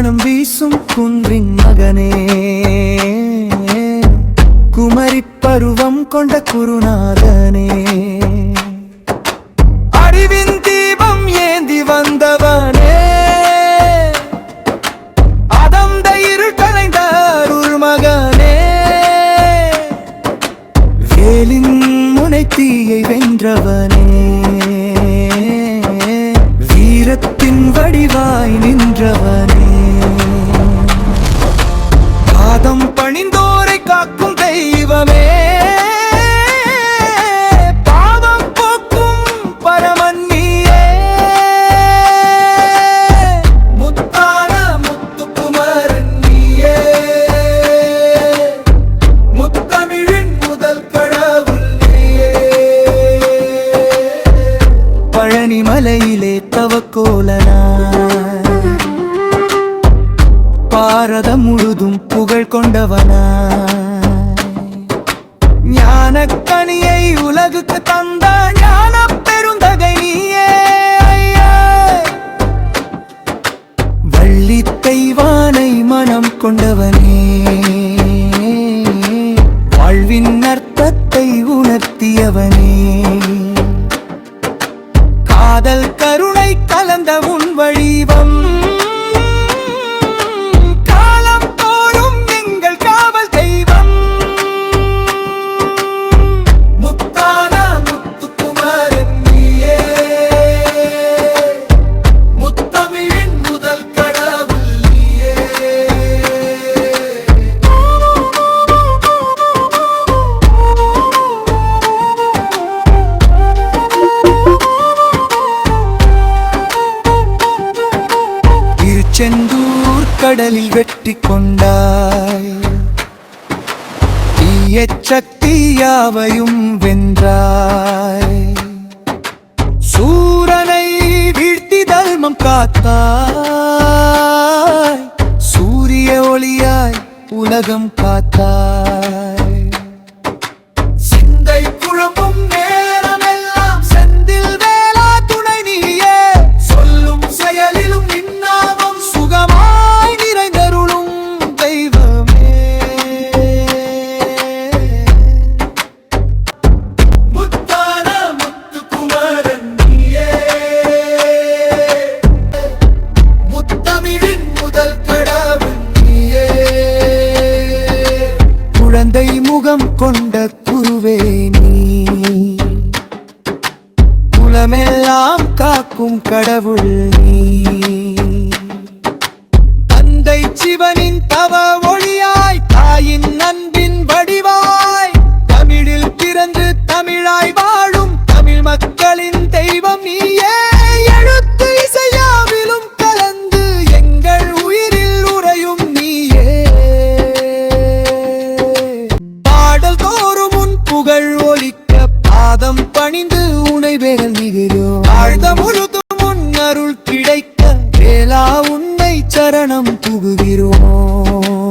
மனம் வீசும் குன்றின் மகனே, குமரி பருவம் கொண்ட குருநாதனே, அறிவின் தீபம் ஏந்தி வந்தவனே, அதந்த இருள் களைந்த அருள் மகனே, வேலின் முனை தீயை வென்றவனே, வீரத்தின் வடிவாய் நின்றவனே, பாதம் பணிந்தோரை காக்கும் தெய்வமே, பாவம் போக்கும் பரமன் நீயே, முத்தான முத்துக்குமரன் நீயே, முத்தமிழின் முதல் கடவுள் நீயே, பழனி மலையிலே தவக்கோலனாய், பாரதம் முழுதும் புகழ் கொண்டவனாய், ஞானக்கனியை உலகுக்கு தந்த ஞான பெருந்தகை நீயே ஐயா, வள்ளி தெய்வானை மனம் கொண்டவனே, வாழ்வின் அர்த்தத்தை உணர்த்தியவனே, காதல் கருணை கலந்த உன் வடிவம், காலம் தோறும் எங்கள் காவல் தெய்வம், முத்தான முத்துக்குமரன் நீயே, முத்தமிழின் முதல் கடவுள் நீயே. திருச்செந்தூர் கடலில் வெற்றி கொண்டாய், தீயச் சக்தி யாவையும் வென்றாய், சூரனை வீழ்த்தி தர்மம் காத்தாய், சூரிய ஒளியாய் உலகம் காத்தாய், சிந்தை குழம்பும் நேரமெல்லாம் செந்தில் வேளா துணை நீயே, சொல்லும் செயலிலும் நின்னாமம் சுகமாய் நிறைந்தருளும் தெய்வமே, முத்தான முத்துக்குமரன் நீயே, முத்தமிழின் முதல் கடவுள் நீயே, குழந்தை முகம் கொண்ட குருவே நீ, குலமெல்லாம் காக்கும் கடவுள் நீ, தந்தை சிவனின் தவ ஒளியாய், தாயின் அன்பின் வடிவாய், தமிழில் பிறந்து தமிழாய் வாழும் தமிழ் மக்களின் தெய்வம் நீயே, எழுத்து இசையாவிலும் கலந்து எங்கள் உயிரில் உறையும் நீயே, பாடல் தோறும் உன் புகழ் ஒலிக்க பாதம் பணிந்து உனை வேல் நிகிறோம், ஆழ்ந்த முழுதும் உன் அருள் கிடைக்க வேளா உன்னை சரணம் புகுகிறோம்.